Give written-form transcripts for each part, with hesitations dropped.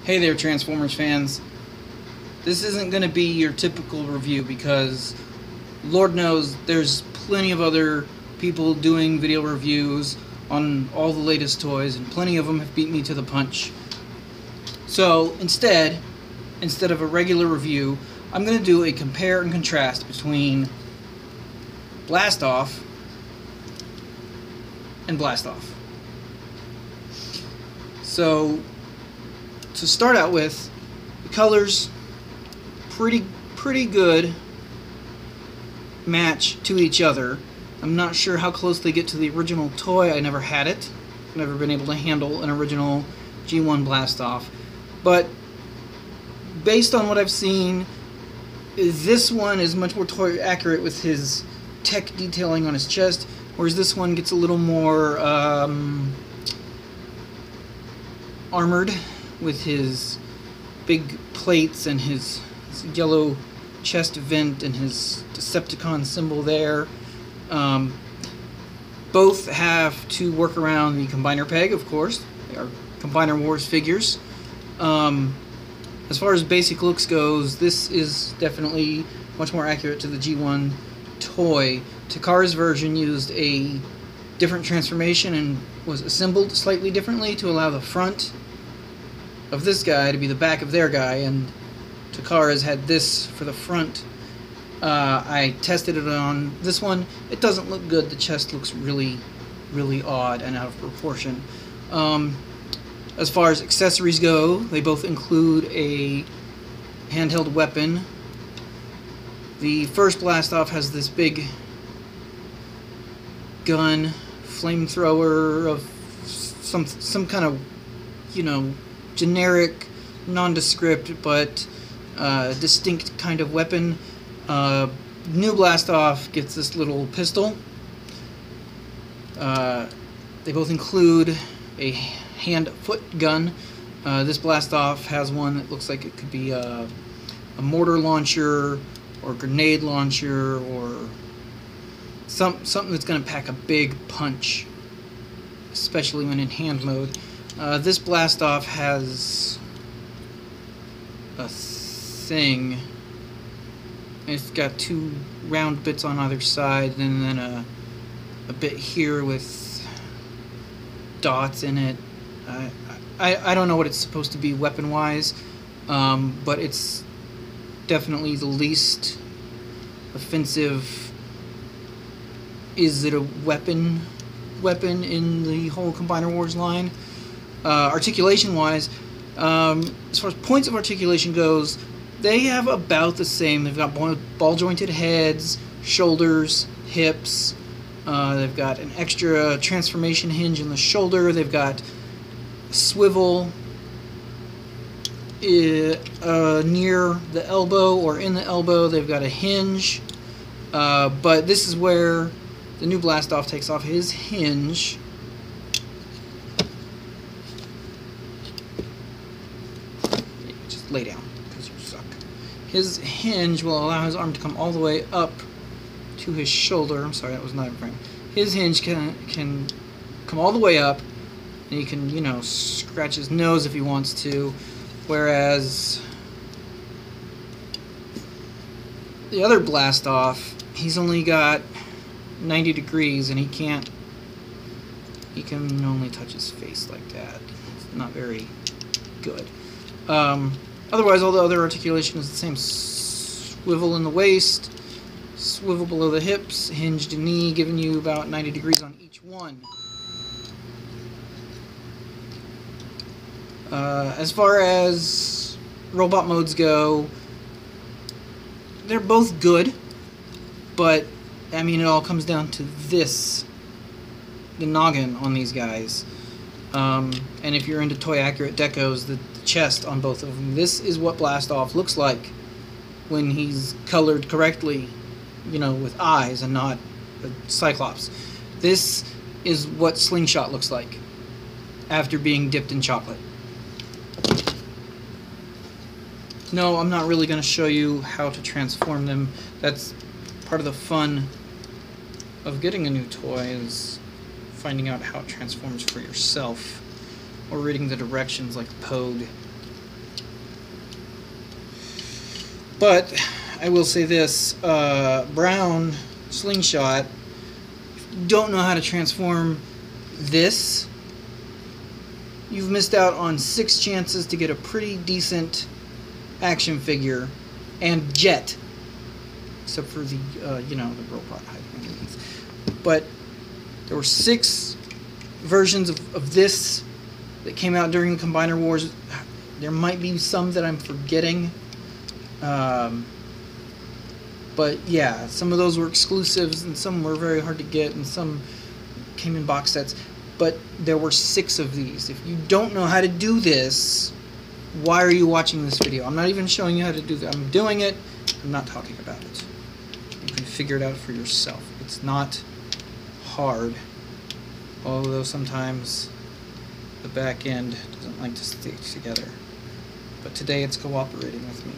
Hey there, Transformers fans. This isn't going to be your typical review because Lord knows there's plenty of other people doing video reviews on all the latest toys, and plenty of them have beat me to the punch. So instead of a regular review, I'm going to do a compare and contrast between Blastoff and Blastoff. So, to start out with, the colors, pretty good match to each other. I'm not sure how close they get to the original toy. I never had it. I've never been able to handle an original G1 Blastoff. But based on what I've seen, this one is much more toy accurate with his tech detailing on his chest, whereas this one gets a little more armored with his big plates and his yellow chest vent and his Decepticon symbol there. Both have to work around the Combiner peg, of course. They are Combiner Wars figures. As far as basic looks goes, this is definitely much more accurate to the G1 toy. Takara's version used a different transformation and was assembled slightly differently to allow the front of this guy to be the back of their guy, and Takara's had this for the front. I tested it on this one. It doesn't look good. The chest looks really odd and out of proportion. As far as accessories go, they both include a handheld weapon. The first Blastoff has this big gun, flamethrower of some kind of, generic, nondescript but distinct kind of weapon. New Blastoff gets this little pistol. They both include a hand-foot gun. This Blastoff has one that looks like it could be a mortar launcher or grenade launcher or something that's going to pack a big punch, especially when in hand mode. This Blastoff has a thing. It's got two round bits on either side, and then a bit here with dots in it. I don't know what it's supposed to be weapon-wise, but it's definitely the least offensive. Is it a weapon in the whole Combiner Wars line? Articulation-wise, as far as points of articulation goes, they have about the same. They've got ball-jointed heads, shoulders, hips. They've got an extra transformation hinge in the shoulder. They've got a swivel near the elbow or in the elbow. They've got a hinge. But this is where the new Blastoff takes off his hinge. Just lay down, because you suck. His hinge will allow his arm to come all the way up to his shoulder. I'm sorry, that was not in frame. His hinge can come all the way up, and he can, scratch his nose if he wants to, whereas the other Blastoff, he's only got 90 degrees, and he can only touch his face like that. It's not very good. Otherwise, all the other articulation is the same. Swivel in the waist, swivel below the hips, hinged knee, giving you about 90 degrees on each one. As far as robot modes go, they're both good, but it all comes down to the noggin on these guys. And if you're into toy accurate decos, the chest on both of them. This is what Blastoff looks like when he's colored correctly, with eyes and not a Cyclops. This is what Slingshot looks like after being dipped in chocolate. No, I'm not really going to show you how to transform them. That's part of the fun of getting a new toy, is finding out how it transforms for yourself, or reading the directions like Pogue. But I will say this, Brown Slingshot, if you don't know how to transform this, you've missed out on 6 chances to get a pretty decent action figure and jet, except for the you know, the robot hiding underneath. But there were 6 versions of this that came out during the Combiner Wars. There might be some that I'm forgetting, but yeah, some of those were exclusives and some were very hard to get and some came in box sets. But there were 6 of these. If you don't know how to do this, why are you watching this video? I'm not even showing you how to do that. I'm doing it. I'm not talking about it. You can figure it out for yourself. It's not hard, although sometimes the back end doesn't like to stay together. But today it's cooperating with me.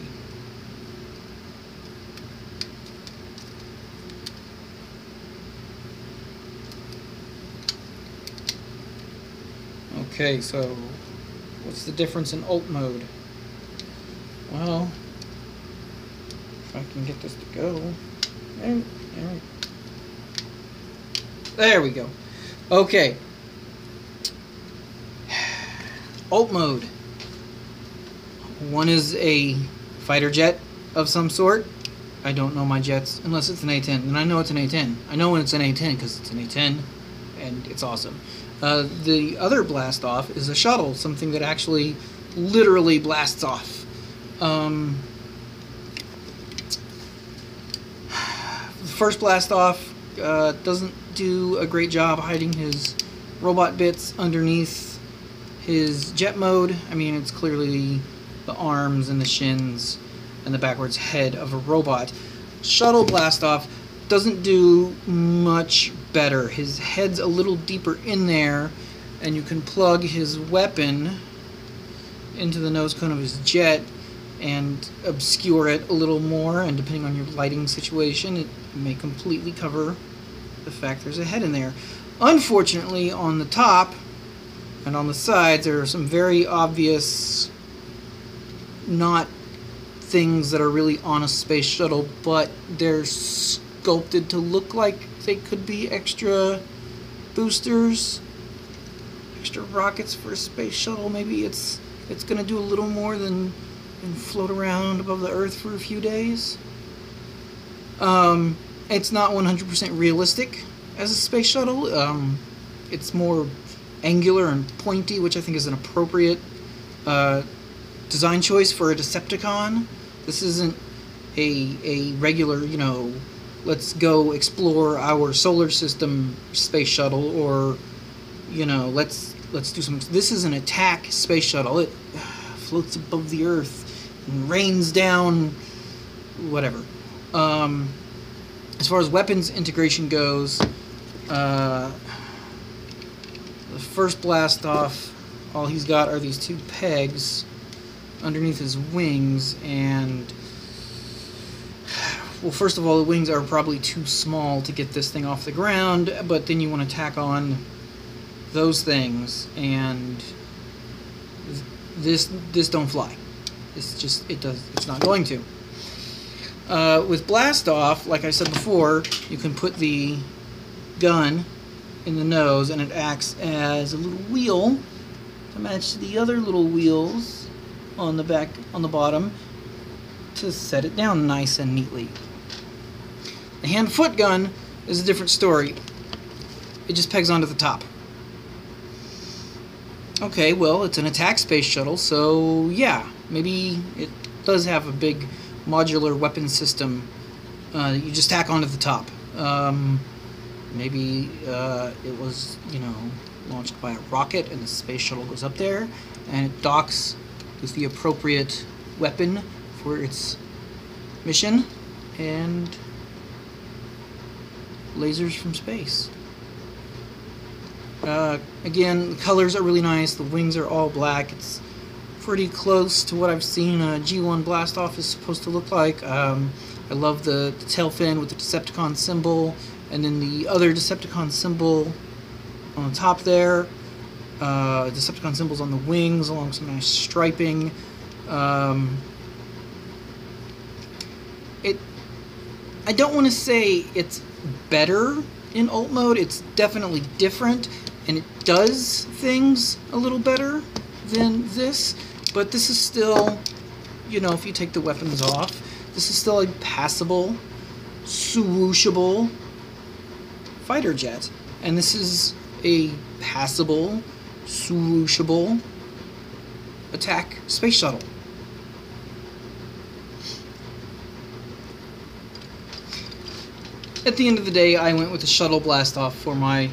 Okay, so what's the difference in alt mode? Well, if I can get this to go. There we go. Okay. Alt mode. One is a fighter jet of some sort. I don't know my jets unless it's an A-10. And I know it's an A-10. I know when it's an A-10 because it's an A-10 and it's awesome. The other blast off is a shuttle, something that actually literally blasts off. The first blast off doesn't do a great job hiding his robot bits underneath his jet mode. I mean, it's clearly the arms and the shins and the backwards head of a robot. Shuttle blast off doesn't do much better. His head's a little deeper in there, and you can plug his weapon into the nose cone of his jet and obscure it a little more, and depending on your lighting situation, it may completely cover the fact there's a head in there. Unfortunately, on the top and on the sides, there are some very obvious not things that are really on a space shuttle, but they're sculpted to look like they could be extra boosters, extra rockets for a space shuttle. Maybe it's gonna do a little more than float around above the Earth for a few days. It's not 100% realistic as a space shuttle. It's more angular and pointy, which I think is an appropriate design choice for a Decepticon. This isn't a regular, you know, let's go explore our solar system space shuttle, or, you know, let's do some. This is an attack space shuttle. It floats above the Earth and rains down whatever. As far as weapons integration goes, the first blast off, all he's got are these 2 pegs underneath his wings, and well, first of all, the wings are probably too small to get this thing off the ground, but then you want to tack on those things, and this don't fly. It's not going to. With blast off, like I said before, you can put the gun in the nose, and it acts as a little wheel to match the other little wheels on the back, on the bottom, to set it down nice and neatly. The hand-foot gun is a different story. It just pegs onto the top. Okay, well, it's an attack space shuttle, so yeah, maybe it does have a big modular weapon system that you just tack onto the top. Maybe it was, you know, launched by a rocket, and the space shuttle goes up there, and it docks with the appropriate weapon for its mission, and lasers from space. Again, the colors are really nice. The wings are all black. It's pretty close to what I've seen a G1 Blastoff is supposed to look like. I love the tail fin with the Decepticon symbol, and then the other Decepticon symbol on the top there. Decepticon symbols on the wings along some nice striping. I don't want to say it's better in alt mode. It's definitely different, and it does things a little better than this. But this is still, you know, if you take the weapons off, this is still a passable, swooshable fighter jet. And this is a passable, swooshable attack space shuttle. At the end of the day, I went with the Shuttle Blastoff for my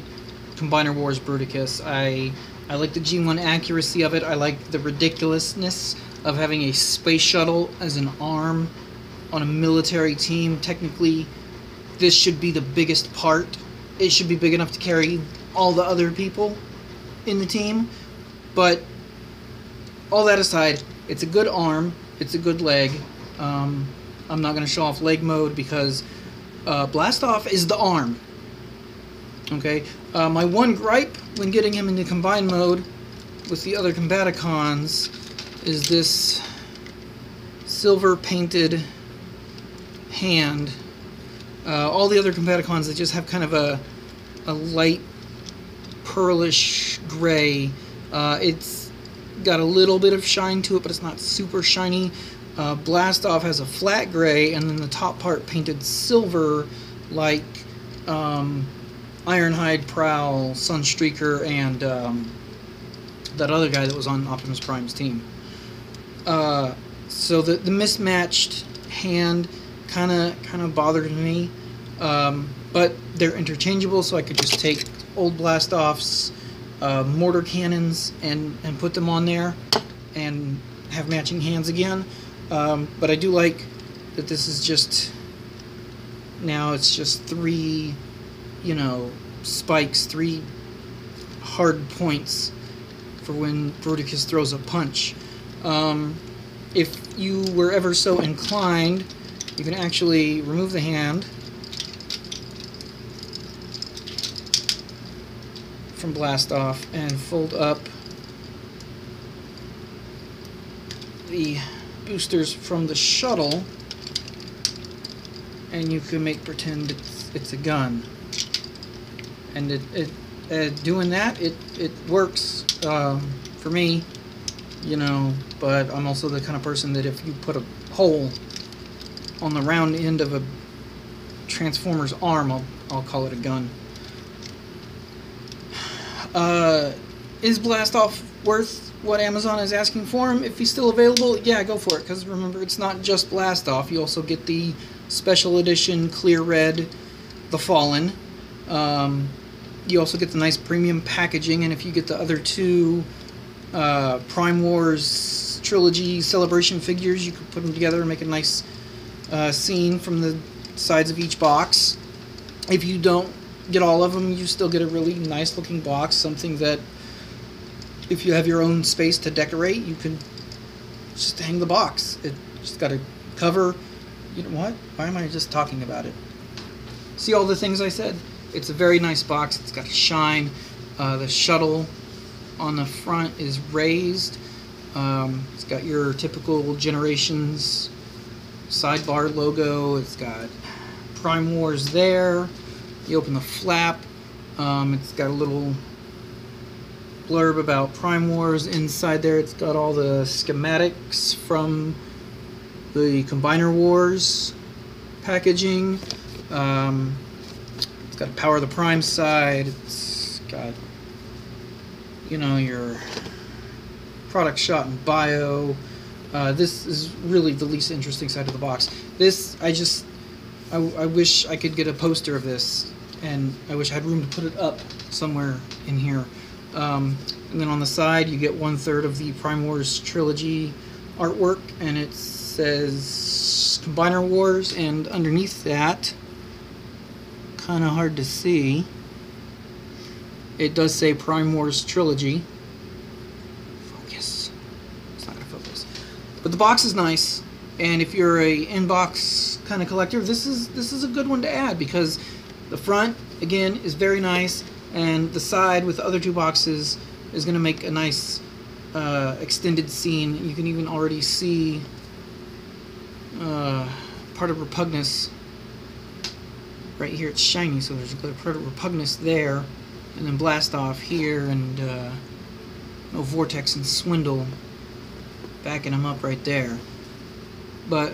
Combiner Wars Bruticus. I like the G1 accuracy of it. I like the ridiculousness of having a space shuttle as an arm on a military team. Technically, this should be the biggest part. It should be big enough to carry all the other people in the team. But all that aside, it's a good arm. It's a good leg. I'm not going to show off leg mode because Blastoff is the arm. Okay, my one gripe when getting him into combined mode with the other Combaticons is this silver painted hand. All the other Combaticons, they just have kind of a light pearlish gray. It's got a little bit of shine to it, but it's not super shiny. Blastoff has a flat gray, and then the top part painted silver, like Ironhide, Prowl, Sunstreaker, and that other guy that was on Optimus Prime's team. So the mismatched hand kind of bothered me, but they're interchangeable, so I could just take old Blastoff's mortar cannons and put them on there and have matching hands again. But I do like that this is just, now it's just 3, you know, spikes, 3 hard points for when Bruticus throws a punch. If you were ever so inclined, you can actually remove the hand from Blastoff and fold up the boosters from the shuttle, and you can make pretend it's a gun. And doing that, it works for me, you know. But I'm also the kind of person that if you put a hole on the round end of a Transformer's arm, I'll call it a gun. Is Blastoff worth what Amazon is asking for him? If he's still available, yeah, go for it. Because remember, it's not just Blastoff. You also get the special edition Clear Red, The Fallen. You also get the nice premium packaging, and if you get the other 2 Prime Wars Trilogy Celebration figures, you can put them together and make a nice scene from the sides of each box. If you don't get all of them, you still get a really nice looking box, something that if you have your own space to decorate, you can just hang the box. It just got a cover. You know what? Why am I just talking about it? See all the things I said? It's a very nice box. It's got shine. The shuttle on the front is raised. It's got your typical Generations sidebar logo. It's got Prime Wars there. You open the flap. It's got a little blurb about Prime Wars inside there. It's got all the schematics from the Combiner Wars packaging. It's got Power of the Prime side. It's got, you know, your product shot and bio. This is really the least interesting side of the box. This, I wish I could get a poster of this, and I wish I had room to put it up somewhere in here. And then on the side, you get 1/3 of the Prime Wars Trilogy artwork, and it says Combiner Wars, and underneath that, kind of hard to see, it does say Prime Wars Trilogy. Focus. It's not going to focus. But the box is nice, and if you're a in-box kind of collector, this is a good one to add, because the front, again, is very nice, and the side with the other 2 boxes is going to make a nice extended scene. You can even already see part of Repugnus. Right here it's shiny, so there's a part of Repugnus there. And then Blastoff here, and no Vortex and Swindle backing them up right there. But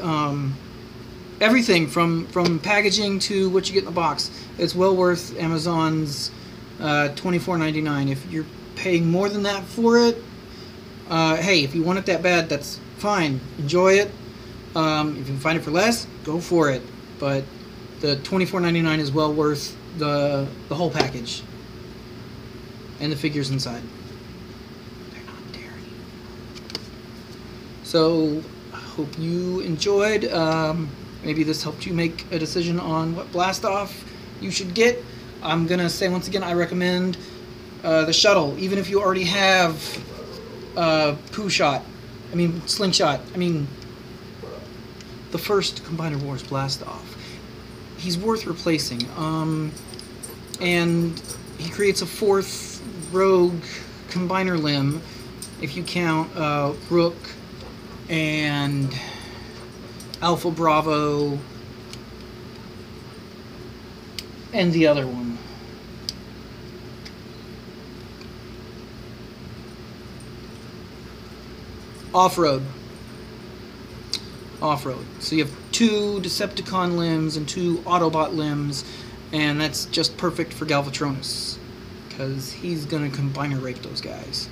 everything from packaging to what you get in the box, it's well worth Amazon's $24.99. If you're paying more than that for it, hey, if you want it that bad, that's fine. Enjoy it. If you can find it for less, go for it. But the $24.99 is well worth the whole package and the figures inside. They're not dairy. So I hope you enjoyed. Maybe this helped you make a decision on what Blastoff you should get. I'm gonna say once again, I recommend the Shuttle, even if you already have Slingshot. I mean, the first Combiner Wars Blastoff. He's worth replacing. And he creates a fourth rogue Combiner limb, if you count Rook and Alpha Bravo and the other one. Off-road. Off-road. So you have 2 Decepticon limbs and 2 Autobot limbs, and that's just perfect for Galvatronus, because he's going to Combiner rape those guys.